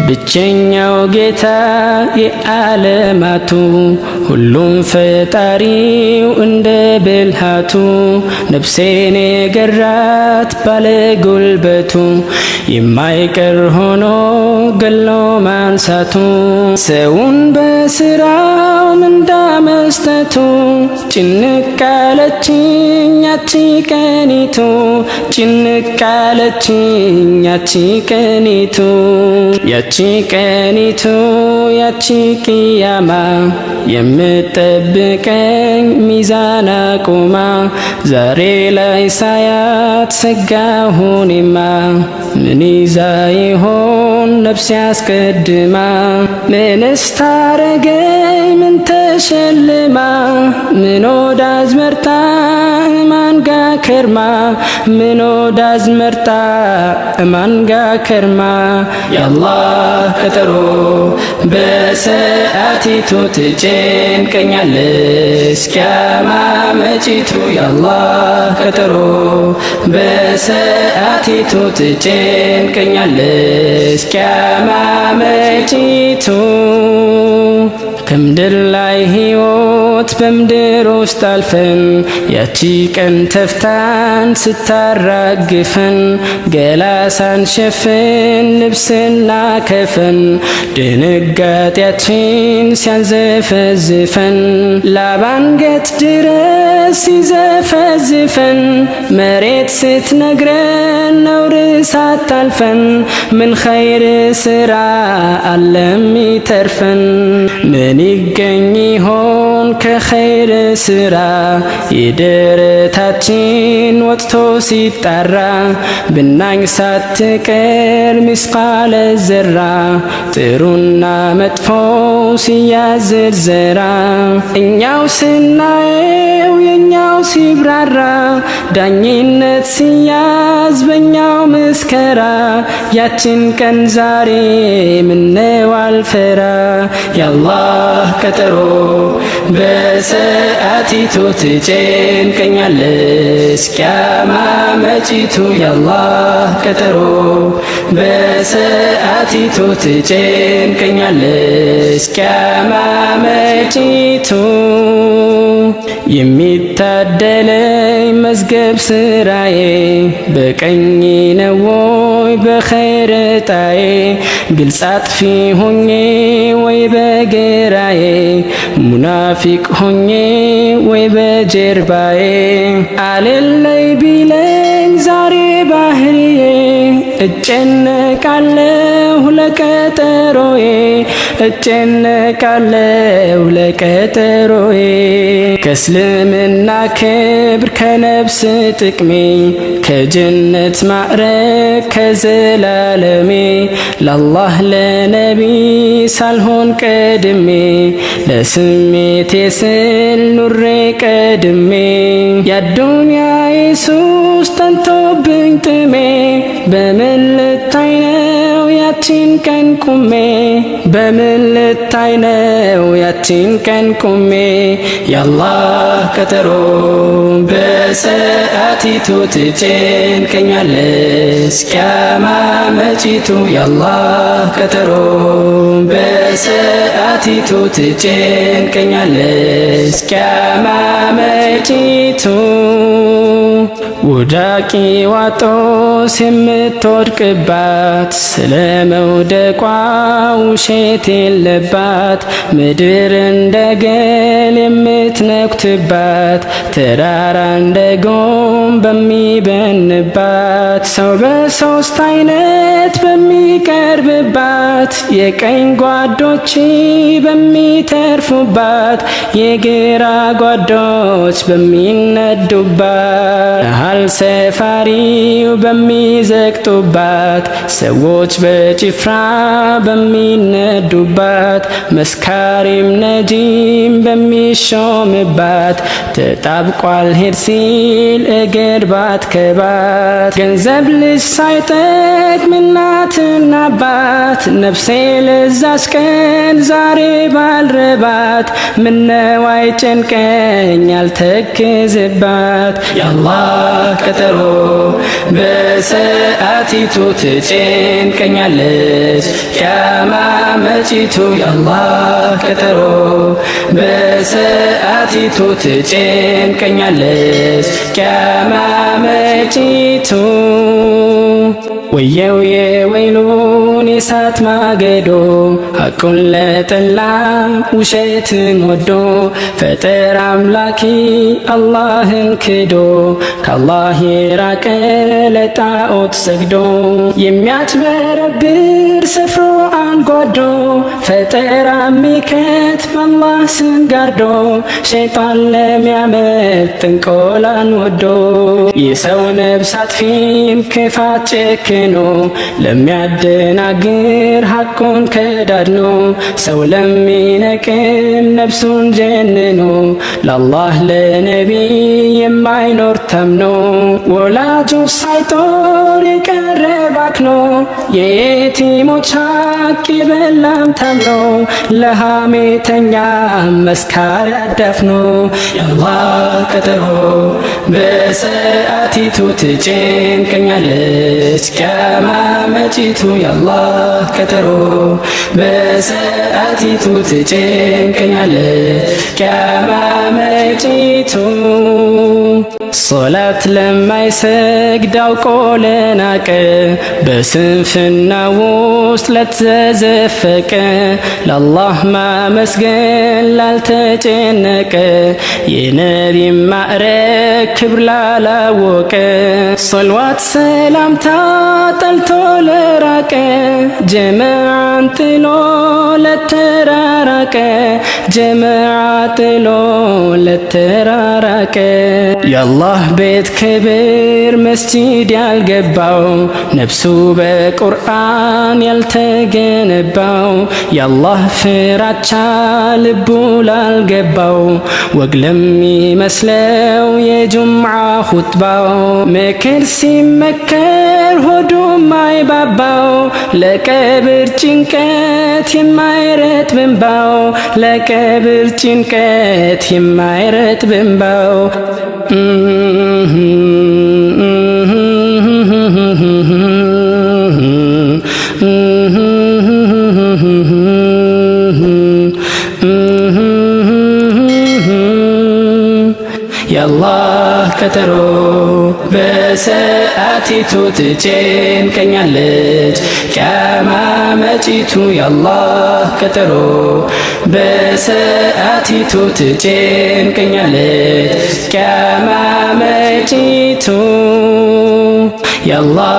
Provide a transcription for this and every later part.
ብቸኛው ጌታ የዓለማቱ ሁሉም ፈጣሪው እንደ ብልሃቱ ነፍሴን የገራት ባለ ጉልበቱ የማይቀር ሆኖ ገሎ ማንሳቱ ሰውን በስራው ምንዳ መስጠቱ ጭንቅ አለችኝ ያቺ ቀኒቱ ጭንቅ አለችኝ ያቺ ቀኒቱ ያቺ ቀኒቱ ያቺ ቅያማ የምትጠብቀኝ ሚዛን አቁማ ዛሬ ላይ ሳያት ሰጋሁኔማ ምን ይዛ ይሆን ነፍሴ አስቀድማ ምንስ ታረገኝ ምን ተሸልማ ምን ወዳጅ መርጣ ማንጋ ከርማ ምን ወዳጅ መርጣ ማንጋ ከርማ ያአላህ ቀጠሮ በሰዓቲቱ ትጨንቀኛለች ቂያማ መጪቱ ያአላህ ቀጠሮ በሰዓቲቱ ትጨንቀኛለች ቂያማ መጪቱ ከምድር ላይ ሕይወት በምድር ውስጥ አልፈን ያቺ ቀን ተፍታን ስታራግፈን ገላ ሳንሸፍን ልብስና ከፈን ድንጋጤያችን ሲያንዘፈዝፈን ላባንገት ድረስ ሲዘፈዝፈን መሬት ስትነግረን ነውር ሳታልፈን ምን ኸይር ስራ አለም ይተርፈን ምን ይገኝ ይሆን ከኸይር ስራ የደረታችን ወጥቶ ሲጣራ ብናኝ ሳትቀር ምስቃለ ዘራ ጥሩና መጥፎ ሲያዝርዘራ እኛው ስናየው የኛው ሲብራራ ዳኝነት ሲያዝ በኛው መስከራ ያችን ቀን ዛሬ ምነው አልፈራ ያአላህ ቀጠሮ በሰዓቲቱ ትጨንቀኛለች ቂያማ መጪቱ ያአላህ ቀጠሮ በሰዓቲቱ ትጨንቀኛለች ቂያማ መጪቱ የሚታደለኝ መዝገብ ስራዬ በቀኝ ነው ወይ በኸይር ጣዬ ግልጽ አጥፊ ሆኜ ወይ በግራዬ ሙናፊቅ ሆኜ ወይ በጀርባዬ አልለይ ቢለኝ ዛሬ ባህሪዬ እጨነቃለሁ ለቀጠሮዬ እጨነቃለሁ ለቀጠሮዬ ከእስልምና ክብር ከነፍስ ጥቅሜ ከጀነት ማዕረግ ከዘላለሜ ለአላህ ለነቢ ሳልሆን ቀድሜ ለስሜቴ ስል ኑሬ ቀድሜ ያዱንያ ኢየሱስ ጠንቶብኝ ጥሜ በምን ልታይ ነው ያቺን ቀን ቁሜ በምን ልታይ ነው ያቺን ቀን ቁሜ ያአላህ ቀጠሮ በሰዓቲቱ ትጨንቀኛለች ቂያማ መጪቱ ያአላህ ቀጠሮ በሰዓቲቱ ትጨንቀኛለች ቂያማ መጪቱ ውዳቂ ዋጦስ የምትወድቅባት ስለ መውደቋ ውሸት የለባት ምድር እንደ ገል የምትነኩትባት ተራራ እንደ ጎም በሚበንባት ሰው በሶስት አይነት በሚቀርብባት የቀኝ ጓዶች በሚተርፉባት የግራ ጓዶች በሚነዱባት ሰፋሪው በሚዘግጡባት ሰዎች በጭፍራ በሚነዱባት መስካሪም ነጂም በሚሾምባት ተጣብቋል ሄድ ሲል እግር ባትከባት ገንዘብ ልጅ ሳይጠቅም እናትና አባት ነፍሴ ለዛች ቀን ዛሬ ባልረባት ምነው አይጨንቀኝ ያልተክዝባት ያአላህ ቀጠሮ በሰዓቲቱ ትጨንቀኛለች ቂያማ መጪቱ ያአላህ ቀጠሮ በሰዓቲቱ ትጨንቀኛለች ቂያማ መጪቱ ወየው የወይሉን የእሳት ማገዶ ሐቁን ለጠላ ውሸትን ወዶ ፈጠር አምላኪ አላህን ክዶ ከአላህ የራቀ ለጣዖት ሰግዶ የሚያጭበረብር ሰፍሮ አንጓዶ ፈጠራ ሚከት በአላህ ስም ጋርዶ ሸይጣን ለሚያመልጥ ጥንቆላን ወዶ የሰው ነብስ አጥፊም ክፋት ጨክኖ ለሚያደናግር ሐቁን ከዳድኖ ሰው ለሚነቅም ነፍሱን ጀንኖ ለአላህ ለነቢይ የማይኖር ተምኖ ወላጆች ሳይጦር የቀረ ባክኖ የየቲሞች ሐቅ የበላም ተምኖ ለሐሜተኛ መስካሪ አዳፍኖ ያአላህ ቀጠሮ በሰዓቲቱ ትጨንቀኛለች ቂያማ መጪቱ ያአላህ ቀጠሮ በሰዓቲቱ ትጨንቀኛለች ቂያማ መጪቱ ሶላት ለማይሰግድ አውቆ ለናቀ በስንፍና ውስጥ ለተዘፈቀ ለአላህ ማመስገን ላልተጨነቀ የነቢ ማዕረግ ክብር ላላወቀ ሶልዋት ሰላምታ ጠልቶ ለራቀ ጀማዓን ጥሎ ለተራራቀ ጀማዓ ጥሎ ለተራራቀ የአላህ ቤት ክብር መስጂድ ያልገባው ነፍሱ በቁርአን ያልተገነባው የአላህ ፍራቻ ልቡ ላልገባው ወግ ለሚመስለው የጁምዓ ኹጥባው ምክር ሲመከር ሆዱ ማይባባው ለቀብር ጭንቀት የማይረት ብንባው ለቀብር ጭንቀት የማይረት ብንባው ያአላህ ቀጠሮ በሰዓቲቱ ትጨንቀኛለች ቂያማ መጪቱ ያአላህ ቀጠሮ በሰዓቲቱ ትጨንቀኛለች ቂያማ መጪቱ ያአላህ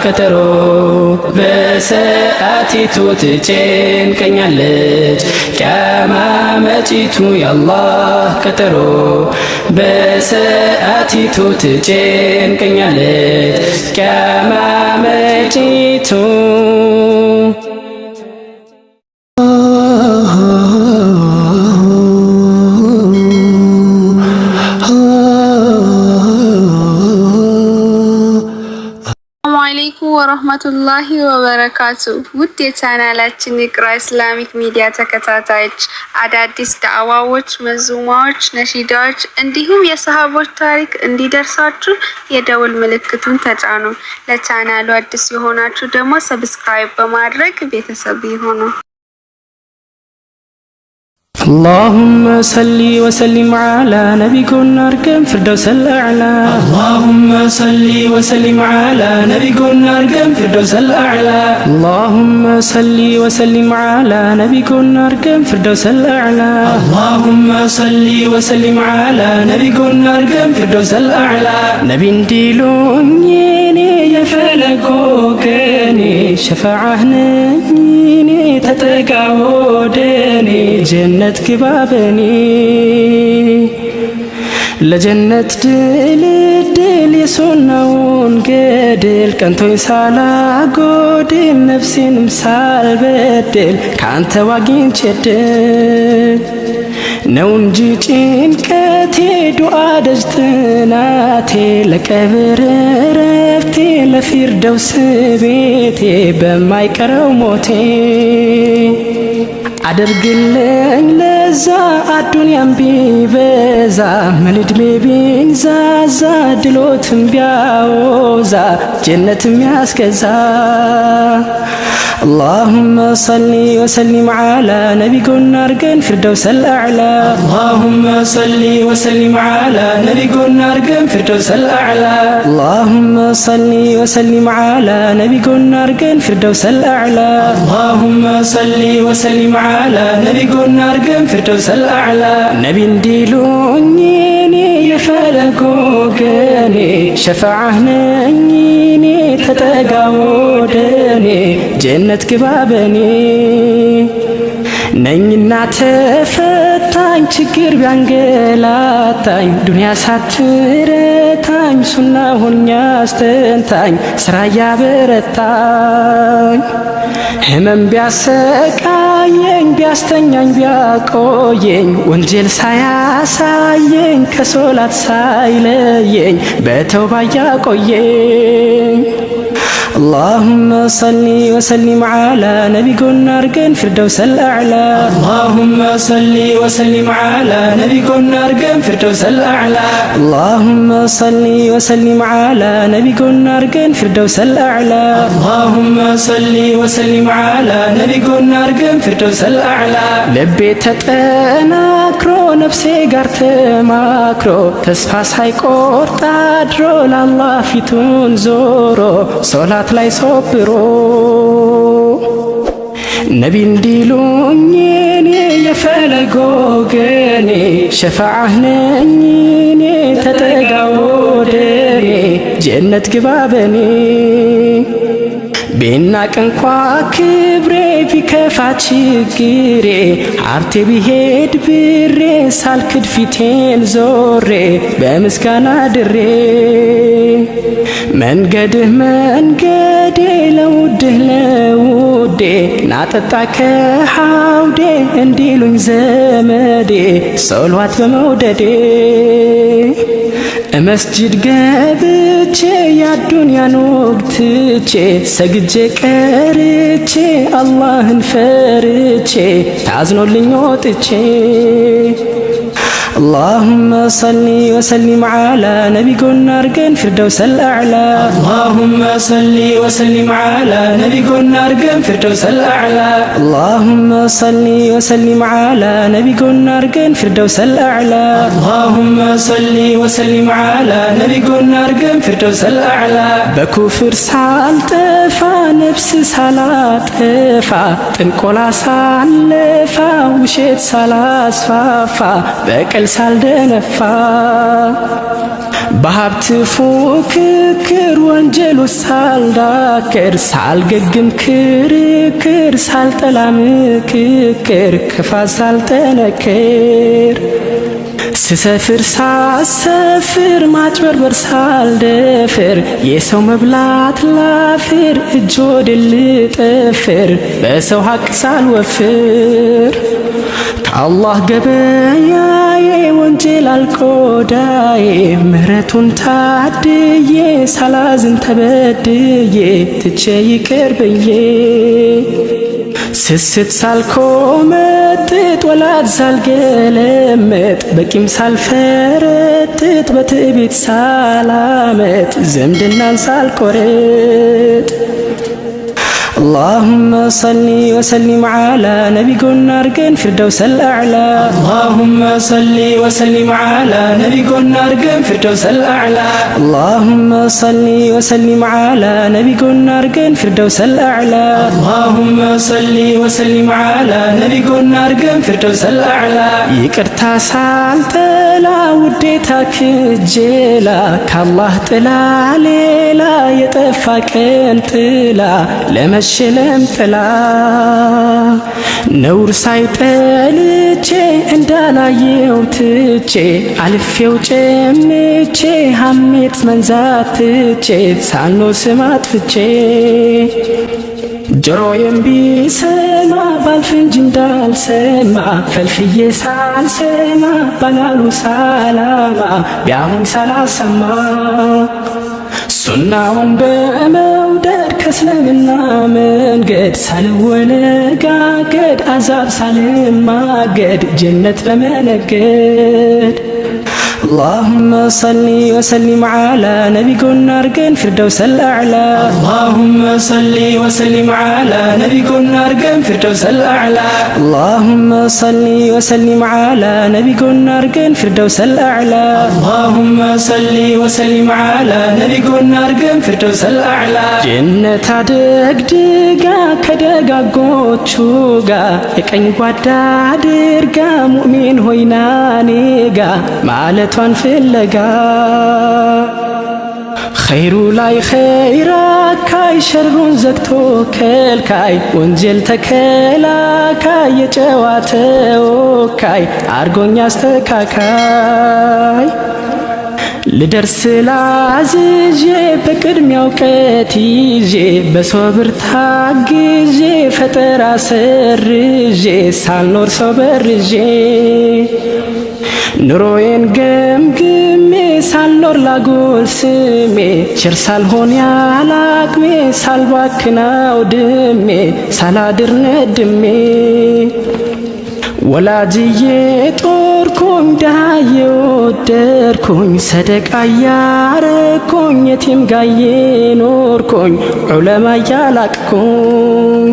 ቀጠሮ በሰዓቲቱ ትጨንቀኛለች ቂያማ መጪቱ ያአላህ ቀጠሮ በሰዓቲቱ ትጨንቀኛለች ቂያማ መጪቱ ወራህመቱላሂ ወበረካቱ ውድ የቻናላችን ኢቅራ ኢስላሚክ ሚዲያ ተከታታዮች አዳዲስ ዳዕዋዎች፣ መዙማዎች፣ ነሺዳዎች እንዲሁም የሰሃቦች ታሪክ እንዲደርሳችሁ የደውል ምልክቱን ተጫኑ። ለቻናሉ አዲስ የሆናችሁ ደግሞ ሰብስክራይብ በማድረግ ቤተሰብ ይሁኑ። اللهم صل وسلم على نبينا أرقم فردوس الأعلى اللهم صل وسلم على نبينا أرقم فردوس الأعلى اللهم صل وسلم على نبينا أرقم فردوس الأعلى اللهم صل وسلم على نبينا أرقم فردوس الأعلى نبي ديلون يني يفلكوكني شفاعهني تتقاودني جنة كبابني لجنة دلت ድል የሱናውን ገድል ቀንቶኝ ሳላጎድል ነፍሴንም ሳልበድል ካንተ ዋግኝቼ ድል ነው እንጂ ጭንቀቴ ዱዓ ደጅ ጥናቴ ለቀብር ረፍቴ ለፊርደውስ ቤቴ በማይቀረው ሞቴ አድርግልኝ ለዛ አዱንያም ቢበዛ ምን ዕድሜ ቢንዛዛ ድሎትም ቢያወዛ ጀነትም ያስገዛ اللهم صل وسلم على نبي قلنا ارقن فردوس الأعلى اللهم صل وسلم على نبي قلنا ارقن فردوس الأعلى اللهم صل وسلم على نبي قلنا ارقن فردوس الأعلى اللهم صل وسلم على نبي قلنا ارقن فردوس الأعلى نبي نديلوني يفلقو قني شفاعه نيني تتقاودني جنة كبابني ነኝና ተፈታኝ ችግር ቢያንገላታኝ ዱንያ ሳትረታኝ ሱና ሆኛ አስተንታኝ ስራ ያበረታኝ ህመም ቢያሰቃየኝ ቢያስተኛኝ ቢያቆየኝ ወንጀል ሳያሳየኝ ከሶላት ሳይለየኝ በተውባ ያቆየኝ اللهم صل وسلم على نبي قلنا ارقن فردوس الأعلى اللهم صل وسلم على نبي قلنا ارقن فردوس الأعلى اللهم صل وسلم على نبي قلنا ارقن فردوس الأعلى اللهم صل وسلم على نبي قلنا ارقن فردوس الأعلى لبي تتناكرو نفسي قرت ماكرو تسفى ሳይቆርጥ አድሮ ለአላህ ፊቱን ዞሮ ሶላት ላይ ሶብሮ ነቢ እንዲሉኝ እኔ የፈለጎ ገኔ ሸፋዓህ ነኝ እኔ ተጠጋ ወደኔ ጀነት ግባ በኔ ቢናቅ እንኳ ክብሬ ቢከፋ ችግሬ ሀብቴ ቢሄድ ብሬ ሳልክድ ፊቴን ዞሬ በምስጋና ድሬ መንገድህ መንገዴ ለውድህ ለውዴ ናጠጣ ከሐውዴ እንዲሉኝ ዘመዴ ሶልዋት በመውደዴ መስጂድ ገብቼ ያዱንያን ወግትቼ ሰግጄ ቀርቼ አላህን ፈርቼ ታዝኖልኝ ወጥቼ اللهم صل وسلم على نبي قلنا ارقن فردوس الأعلى اللهم صل وسلم على نبي قلنا ارقن فردوس الأعلى اللهم صل وسلم على نبي قلنا ارقن فردوس الأعلى اللهم صل وسلم على نبي قلنا ارقن فردوس الأعلى بكفر سالتفا نفس سالاتفا تنقلا سالفا وشيت سالاسفافا بكل ሳልደነፋ በሀብት ፉክክር ወንጀሉ ሳልዳክር ሳልገግም ክርክር ሳልጠላ ምክክር ክፋት ሳልጠነክር ስሰፍር ሳሰፍር ማጭበርበር ሳልደፍር የሰው መብላት ላፍር እጅ ወደ ልጥፍር በሰው ሀቅ ሳልወፍር ከአላህ ገበያዬ ወንጀል አልቆዳዬ ምህረቱን ታድዬ ሳላዝን ተበድዬ ትቼ ይቅር ብዬ ስስት ሳልኮመጥጥ ወላድ ሳልገለምጥ በቂም ሳልፈረጥጥ በትዕቢት ሳላመጥ ዝምድናን ሳልቆርጥ اللهم صل وسلم على نبي قلنا ارقن فردوس الأعلى اللهم صل وسلم على نبي قلنا ارقن فردوس الأعلى اللهم صل وسلم على نبي قلنا ارقن فردوس الأعلى اللهم صل وسلم على نبي قلنا ارقن فردوس الأعلى ይቅርታ ሳልጠላ ውዴታ ክጄላ ከአላህ ጥላ ሌላ የጠፋ ቀን ጥላ ቢመሽልም ጥላ ነውር ሳይጠልቼ እንዳላየው ትቼ አልፌው ጨምቼ ሐሜት መንዛት ትቼ ሳልኖር ስም አጥፍቼ ጆሮዬም ቢሰማ ባልፍ እንጂ እንዳልሰማ ፈልፍዬ ሳልሰማ ባላሉ ሳላማ ቢያሙኝ ሳላሰማ ሱናውን በመውደድ ከእስልምና መንገድ ሳልወነጋገድ አዛብ ሳልማገድ ጀነት በመነገድ اللهم صل وسلم على نبينا أرجن فردوس الأعلى اللهم صل وسلم على نبينا أرجن فردوس الأعلى اللهم صل وسلم على نبينا أرجن فردوس الأعلى اللهم صل وسلم على نبينا أرجن فردوس الأعلى جنة دقدقة كدقاقوتشو قا يكن قدا درقا مؤمن هويناني قا مالت ፍለጋ ኸይሩ ላይ ኸይራ ካይ ሸሩን ዘግቶ ከልካይ ወንጀል ተከላካይ የጨዋታው ካይ አርጎኛ አስተካካይ ልደርስ ላዝዤ በቅድሚያው እውቀት ይዤ በሶብር ታግዤ ፈጠራ ሰርዤ ሳልኖር ሰው በርዤ ኑሮዬን ገምግሜ ሳልኖር ላጎል ስሜ ቸር ሳልሆን ያላቅሜ ሳልባክናው ድሜ ሳላድር ነድሜ ወላጅዬ ጦርኩኝ ዳዬ ወደርኩኝ ሰደቃ ያረኩኝ የቲም ጋዬ ኖርኩኝ ዑለማ ያላቅኩኝ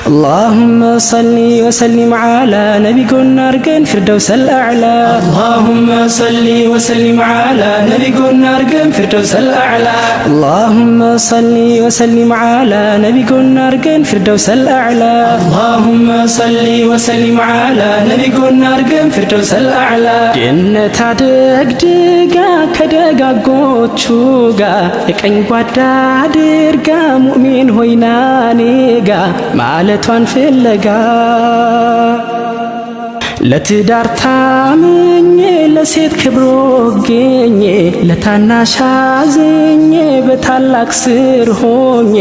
اللهم صل وسلم على نبينا أرجن فردوس الأعلى اللهم صل وسلم على نبينا أرجن فردوس الأعلى اللهم صل وسلم على نبينا أرجن فردوس الأعلى اللهم صل وسلم على نبينا أرجن فردوس الأعلى جنة دقدقة كدقاقوتشو قا يكن قدا درقا مؤمن هويناني قا ማለቷን ፍለጋ ለትዳር ታምኜ ለሴት ክብሮ ገኜ ለታናሽ አዝኜ በታላቅ ስር ሆኜ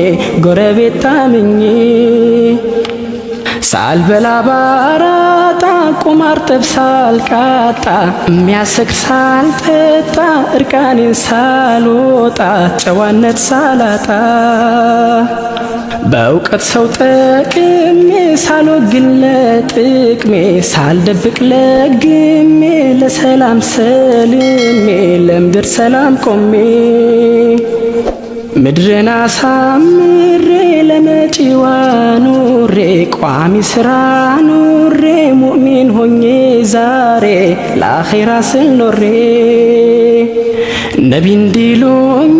ጎረቤት ታምኜ ሳልበላ ባራጣ ቁማር ጠብሳ ሳልቃጣ የሚያሰክር ሳልጠጣ እርቃኔን ሳልወጣ ጨዋነት ሳላጣ በእውቀት ሰው ጠቅሜ ሳልወግን ለጥቅሜ ሳልደብቅ ለግሜ ለሰላም ሰልሜ ለምድር ሰላም ቆሜ ምድርን አሳምሬ ለመጪዋ ኑሬ ቋሚ ስራ ኑሬ ሙእሚን ሆኜ ዛሬ ለአኺራ ስል ኖሬ ነቢ እንዲሉኝ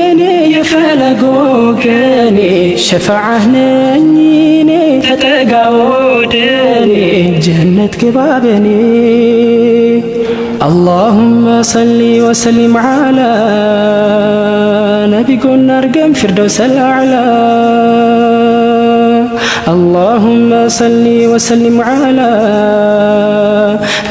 እኔ የፈለግ ወገኔ ሸፋዓህ ነኝ እኔ ተጠጋ ወደኔ ጀነት ግባ በኔ اللهم صل وسلم على نبينا أرجن فردوس الأعلى اللهم صل وسلم على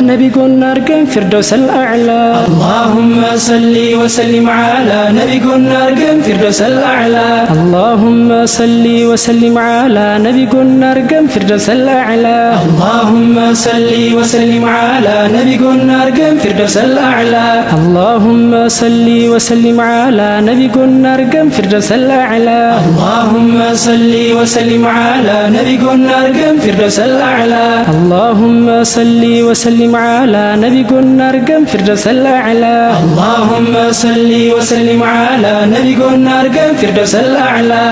نبينا أرجن فردوس الأعلى اللهم صل وسلم على نبينا أرجن فردوس الأعلى اللهم صل وسلم على نبينا أرجن فردوس الأعلى اللهم صل وسلم على نبينا أرجن فردوس الأعلى اللهم صل وسلم على نبينا أرجن فردوس الأعلى اللهم صل وسلم على نبينا أرجن فردوس الأعلى اللهم صل وسلم على نبينا أرجن فردوس الأعلى اللهم صل وسلم على نبينا أرجن فردوس الأعلى